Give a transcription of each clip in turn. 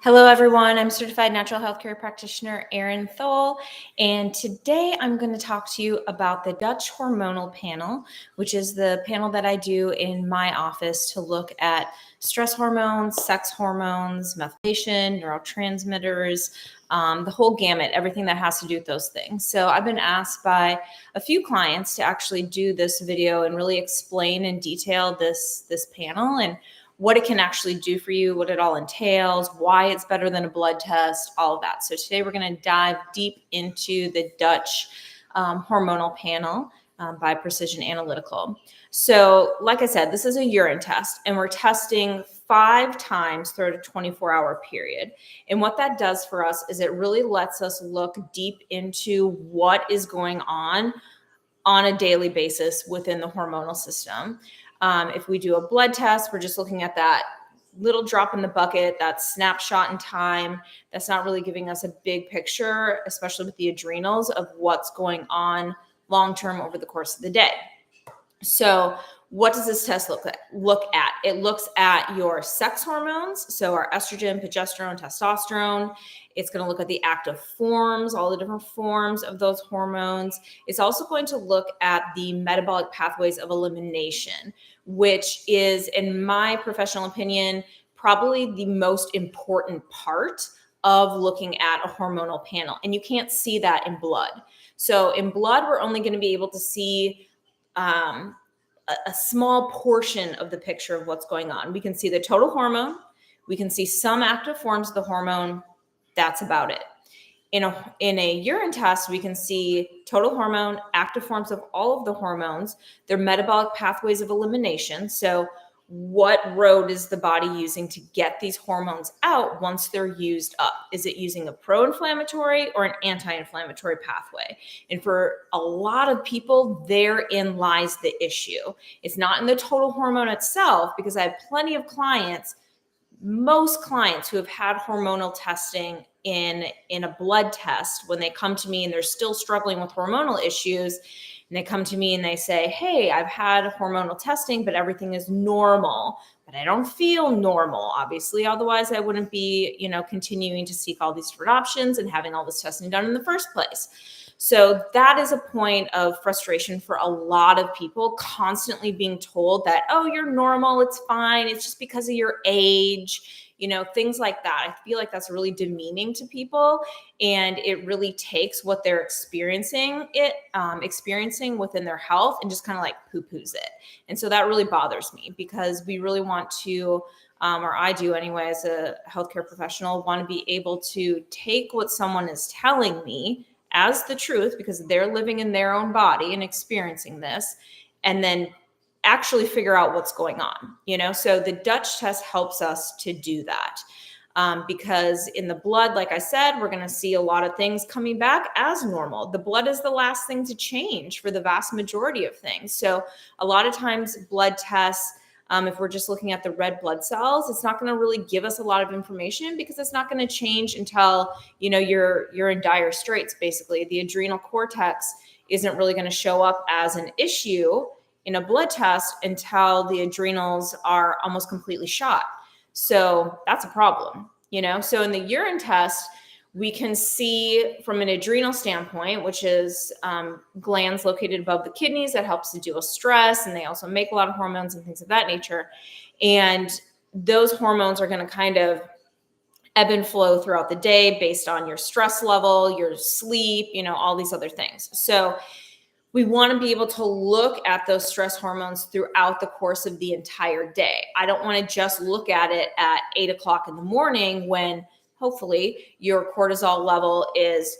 Hello, everyone. I'm certified natural healthcare practitioner Erin Thole, and today I'm going to talk to you about the Dutch Hormonal panel, which is the panel that I do in my office to look at stress hormones, sex hormones, methylation, neurotransmitters, the whole gamut, everything that has to do with those things. So I've been asked by a few clients to actually do this video and really explain in detail this panel and what it can actually do for you, what it all entails, why it's better than a blood test, all of that. So today we're going to dive deep into the Dutch hormonal panel by Precision Analytical. So like I said, this is a urine test, and we're testing 5 times throughout a 24-hour period. And what that does for us is it really lets us look deep into what is going on a daily basis within the hormonal system. If we do a blood test, we're just looking at that little drop in the bucket, that snapshot in time. That's not really giving us a big picture, especially with the adrenals, of what's going on long-term over the course of the day. So what does this test look at? It looks at your sex hormones, so our estrogen, progesterone, testosterone. It's going to look at the active forms, all the different forms of those hormones. It's also going to look at the metabolic pathways of elimination, which is, in my professional opinion, probably the most important part of looking at a hormonal panel. And you can't see that in blood. So in blood, we're only going to be able to see a small portion of the picture of what's going on. We can see the total hormone. We can see some active forms of the hormone. That's about it. In a urine test, we can see total hormone, active forms of all of the hormones, their metabolic pathways of elimination. So what road is the body using to get these hormones out once they're used up? Is it using a pro-inflammatory or an anti-inflammatory pathway? And for a lot of people, therein lies the issue. It's not in the total hormone itself, because I have plenty of clients, most clients who have had hormonal testing in a blood test, when they come to me and they're still struggling with hormonal issues, and they come to me and they say, hey, I've had hormonal testing, but everything is normal, but I don't feel normal, obviously. Otherwise, I wouldn't be, continuing to seek all these different options and having all this testing done in the first place. So that is a point of frustration for a lot of people, constantly being told that, oh, you're normal, it's fine, it's just because of your age, things like that. I feel like that's really demeaning to people, and it really takes what they're experiencing within their health and just kind of like poo-poos it. And so that really bothers me, because we really want to, or I do anyway, as a healthcare professional, want to be able to take what someone is telling me as the truth, because they're living in their own body and experiencing this, and then actually figure out what's going on, So the Dutch test helps us to do that. Because in the blood, like I said, we're going to see a lot of things coming back as normal. The blood is the last thing to change for the vast majority of things. So a lot of times blood tests, if we're just looking at the red blood cells, it's not going to really give us a lot of information, because it's not going to change until, you're in dire straits. Basically, the adrenal cortex isn't really going to show up as an issue in a blood test until the adrenals are almost completely shot. So that's a problem, So in the urine test, we can see from an adrenal standpoint, which is glands located above the kidneys that helps to deal with stress. And they also make a lot of hormones and things of that nature. And those hormones are going to kind of ebb and flow throughout the day based on your stress level, your sleep, all these other things. So we want to be able to look at those stress hormones throughout the course of the entire day. I don't want to just look at it at 8 o'clock in the morning when hopefully your cortisol level is,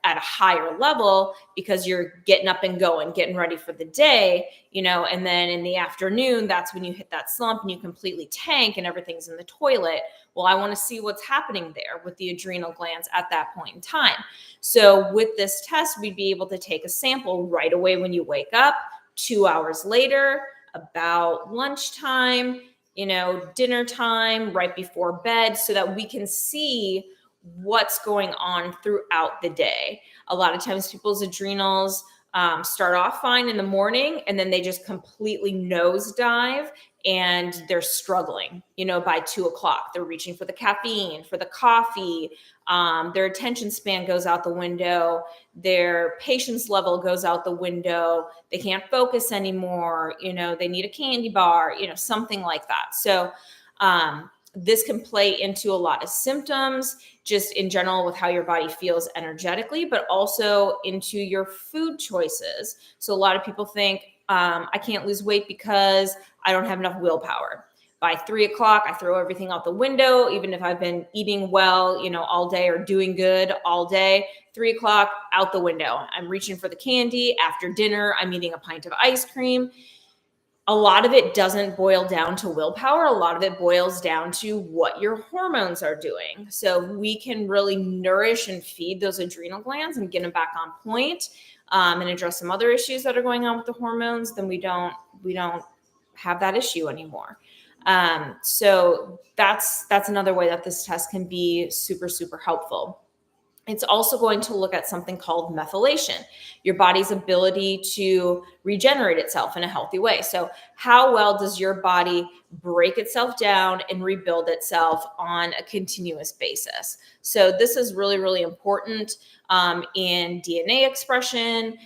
at a higher level, because you're getting up and going, getting ready for the day, and then in the afternoon, that's when you hit that slump and you completely tank and everything's in the toilet. Well, I want to see what's happening there with the adrenal glands at that point in time. So with this test, we'd be able to take a sample right away when you wake up, 2 hours later, about lunchtime, dinner time, right before bed, so that we can see what's going on throughout the day. A lot of times people's adrenals start off fine in the morning, and then they just completely nosedive and they're struggling, by 2 o'clock. They're reaching for the caffeine, for the coffee. Their attention span goes out the window. Their patience level goes out the window. They can't focus anymore. They need a candy bar, something like that. So, this can play into a lot of symptoms, just in general with how your body feels energetically, but also into your food choices. So a lot of people think, I can't lose weight because I don't have enough willpower. By 3 o'clock, I throw everything out the window, even if I've been eating well, all day or doing good all day. 3 o'clock, out the window. I'm reaching for the candy. After dinner, I'm eating a pint of ice cream. A lot of it doesn't boil down to willpower. A lot of it boils down to what your hormones are doing. So we can really nourish and feed those adrenal glands and get them back on point, and address some other issues that are going on with the hormones. Then we don't have that issue anymore. So that's another way that this test can be super, super helpful. It's also going to look at something called methylation, your body's ability to regenerate itself in a healthy way. So how well does your body break itself down and rebuild itself on a continuous basis? So this is really, really important in DNA expression.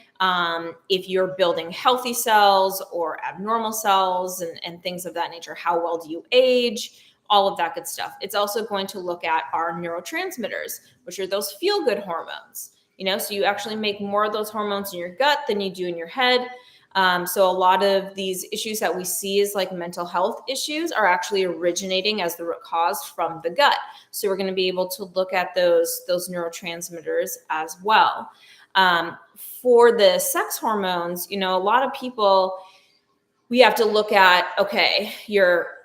If you're building healthy cells or abnormal cells and things of that nature, how well do you age? All of that good stuff. It's also going to look at our neurotransmitters, which are those feel-good hormones. So you actually make more of those hormones in your gut than you do in your head. So a lot of these issues that we see as like mental health issues are actually originating as the root cause from the gut. So we're going to be able to look at those neurotransmitters as well. For the sex hormones, a lot of people, we have to look at, okay,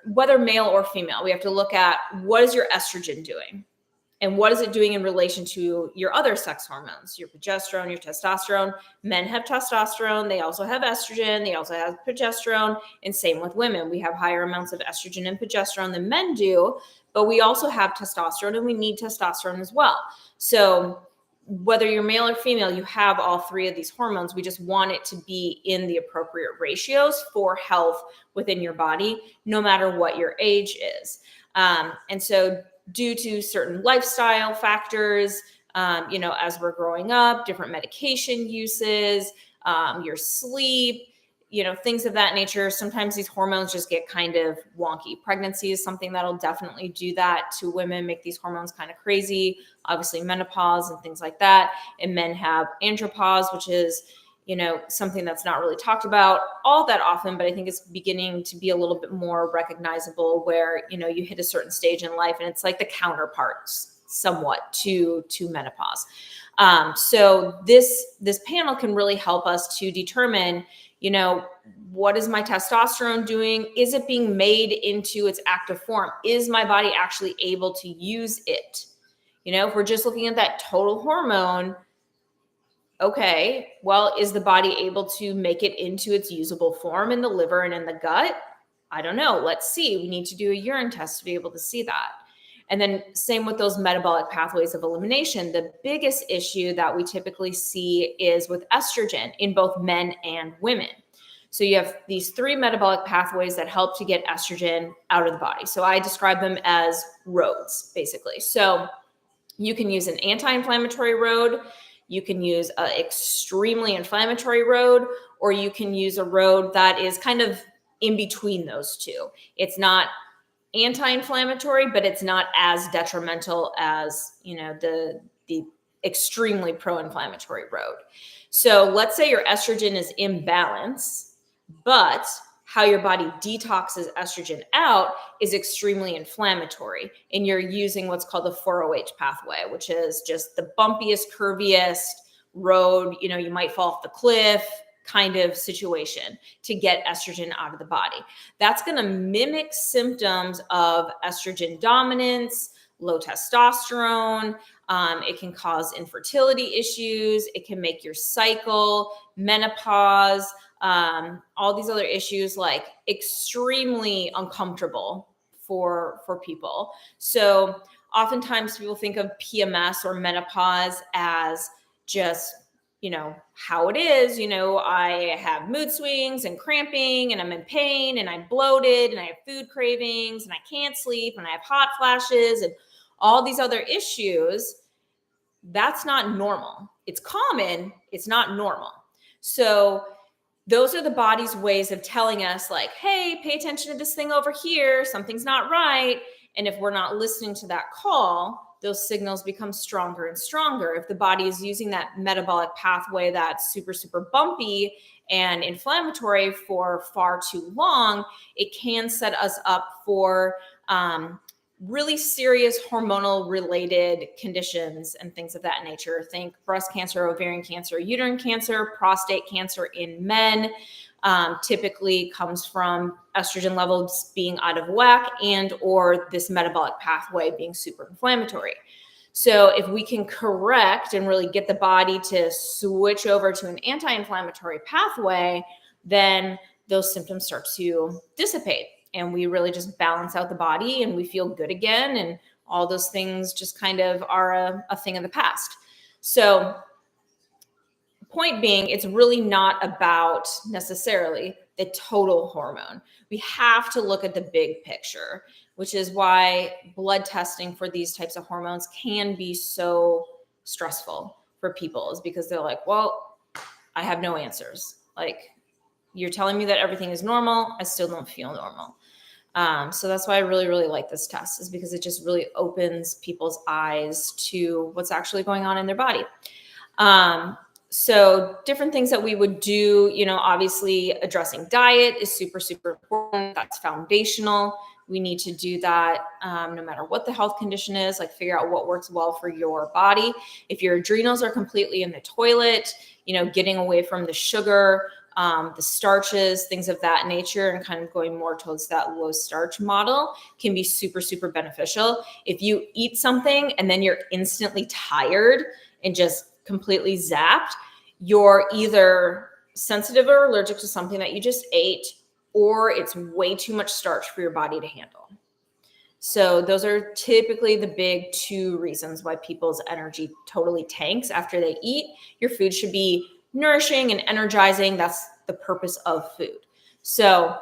whether male or female, we have to look at what is your estrogen doing and what is it doing in relation to your other sex hormones, your progesterone, your testosterone. Men have testosterone. They also have estrogen. They also have progesterone. And same with women. We have higher amounts of estrogen and progesterone than men do, but we also have testosterone and we need testosterone as well. So whether you're male or female, you have all three of these hormones. We just want it to be in the appropriate ratios for health within your body, no matter what your age is. And so due to certain lifestyle factors, as we're growing up, different medication uses, your sleep, things of that nature. Sometimes these hormones just get kind of wonky. Pregnancy is something that'll definitely do that to women, make these hormones kind of crazy. Obviously menopause and things like that. And men have andropause, which is, something that's not really talked about all that often, but I think it's beginning to be a little bit more recognizable where, you hit a certain stage in life and it's like the counterparts somewhat to menopause. So this panel can really help us to determine, what is my testosterone doing? Is it being made into its active form? Is my body actually able to use it? If we're just looking at that total hormone, okay, well, is the body able to make it into its usable form in the liver and in the gut? I don't know. Let's see. We need to do a urine test to be able to see that. And then same with those metabolic pathways of elimination. The biggest issue that we typically see is with estrogen in both men and women. So you have these three metabolic pathways that help to get estrogen out of the body. So I describe them as roads, basically. So you can use an anti-inflammatory road, you can use an extremely inflammatory road, or you can use a road that is kind of in between those two. It's not anti-inflammatory, but it's not as detrimental as, the extremely pro-inflammatory road. So let's say your estrogen is in balance, but how your body detoxes estrogen out is extremely inflammatory. And you're using what's called the 4OH pathway, which is just the bumpiest, curviest road. You might fall off the cliff kind of situation to get estrogen out of the body. That's going to mimic symptoms of estrogen dominance, low testosterone. It can cause infertility issues. It can make your cycle, menopause, all these other issues like extremely uncomfortable for people. So oftentimes people think of PMS or menopause as just how it is, I have mood swings and cramping and I'm in pain and I'm bloated and I have food cravings and I can't sleep and I have hot flashes and all these other issues. That's not normal. It's common. It's not normal. So those are the body's ways of telling us like, hey, pay attention to this thing over here. Something's not right. And if we're not listening to that call, those signals become stronger and stronger. If the body is using that metabolic pathway that's super, super bumpy and inflammatory for far too long, it can set us up for really serious hormonal related conditions and things of that nature. Think breast cancer, ovarian cancer, uterine cancer, prostate cancer in men. Typically comes from estrogen levels being out of whack and or this metabolic pathway being super inflammatory. So if we can correct and really get the body to switch over to an anti-inflammatory pathway, then those symptoms start to dissipate and we really just balance out the body and we feel good again. And all those things just kind of are a thing of the past. So point being, it's really not about necessarily the total hormone. We have to look at the big picture, which is why blood testing for these types of hormones can be so stressful for people, is because they're like, well, I have no answers. Like, you're telling me that everything is normal. I still don't feel normal. So that's why I really, really like this test, is because it just really opens people's eyes to what's actually going on in their body. So different things that we would do, obviously addressing diet is super, super important. That's foundational. We need to do that no matter what the health condition is, like figure out what works well for your body. If your adrenals are completely in the toilet, getting away from the sugar, the starches, things of that nature, and kind of going more towards that low starch model can be super, super beneficial. If you eat something and then you're instantly tired and just completely zapped, you're either sensitive or allergic to something that you just ate, or it's way too much starch for your body to handle. So those are typically the big two reasons why people's energy totally tanks after they eat. Your food should be nourishing and energizing. That's the purpose of food. So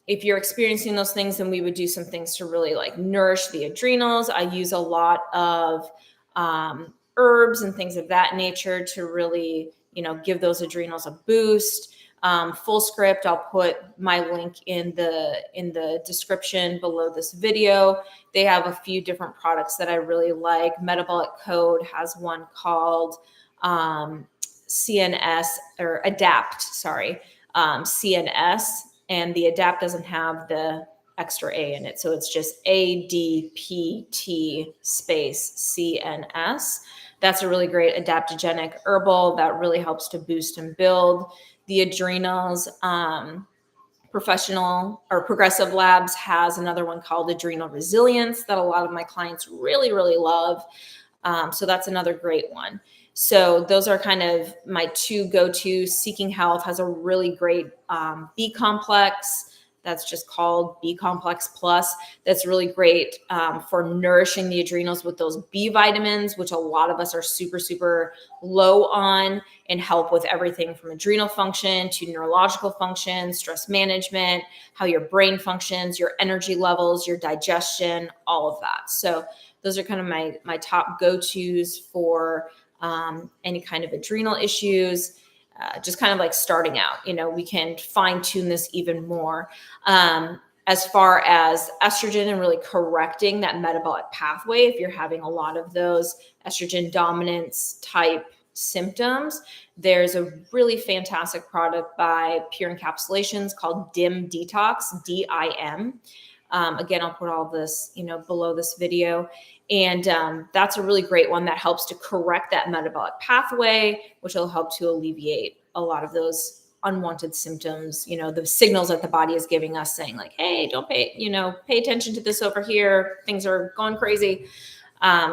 if you're experiencing those things, then we would do some things to really like nourish the adrenals. I use a lot of herbs and things of that nature to really, give those adrenals a boost. Full script, I'll put my link in the description below this video. They have a few different products that I really like. Metabolic Code has one called CNS or Adapt, CNS, and the Adapt doesn't have the extra A in it. So it's just ADPT space CNS. That's a really great adaptogenic herbal that really helps to boost and build the adrenals. Professional or Progressive Labs has another one called Adrenal Resilience that a lot of my clients really, really love. So that's another great one. So those are kind of my two go-to. Seeking Health has a really great B complex. That's just called B Complex Plus. That's really great for nourishing the adrenals with those B vitamins, which a lot of us are super, super low on, and help with everything from adrenal function to neurological function, stress management, how your brain functions, your energy levels, your digestion, all of that. So those are kind of my top go-tos for any kind of adrenal issues. Just kind of like starting out, we can fine tune this even more. As far as estrogen and really correcting that metabolic pathway, if you're having a lot of those estrogen dominance type symptoms, there's a really fantastic product by Pure Encapsulations called Detox, DIM. Again, I'll put all this, below this video. And that's a really great one that helps to correct that metabolic pathway, which will help to alleviate a lot of those unwanted symptoms, the signals that the body is giving us saying like, hey, don't pay attention to this over here. Things are going crazy.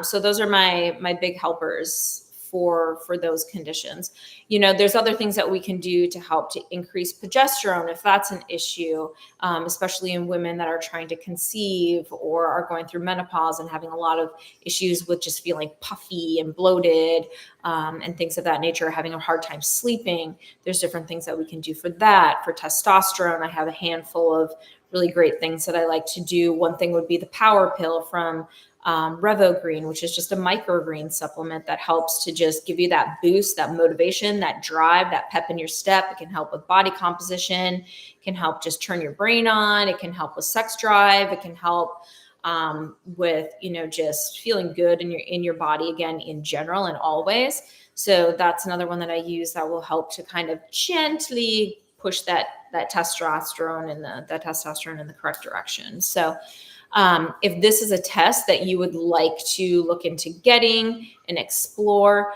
So those are my big helpers for those conditions. You know, there's other things that we can do to help to increase progesterone if that's an issue, especially in women that are trying to conceive or are going through menopause and having a lot of issues with just feeling puffy and bloated, and things of that nature, having a hard time sleeping. There's different things that we can do for that. For testosterone, I have a handful of really great things that I like to do. One thing would be the power pill from Revo Green, which is just a microgreen supplement that helps to just give you that boost, that motivation, that drive, that pep in your step. It can help with body composition. It can help just turn your brain on. It can help with sex drive. It can help with, you know, just feeling good in your body again, in general and always. So that's another one that I use that will help to kind of gently push that testosterone in the correct direction. So if this is a test that you would like to look into getting and explore,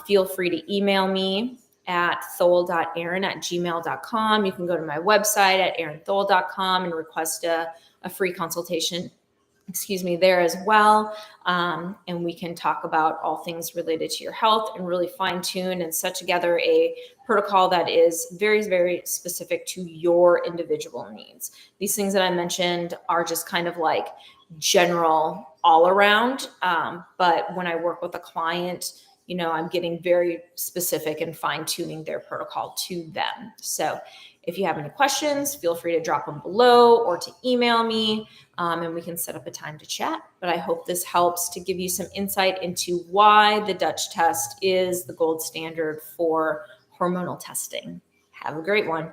feel free to email me at thole.aaron@gmail.com. You can go to my website at aaronthole.com and request a free consultation there as well. And we can talk about all things related to your health and really fine tune and set together a protocol that is very, very specific to your individual needs. These things that I mentioned are just kind of like general all around. But when I work with a client, you know, I'm getting very specific and fine tuning their protocol to them. So if you have any questions, feel free to drop them below or to email me, and we can set up a time to chat. But I hope this helps to give you some insight into why the Dutch test is the gold standard for hormonal testing. Have a great one.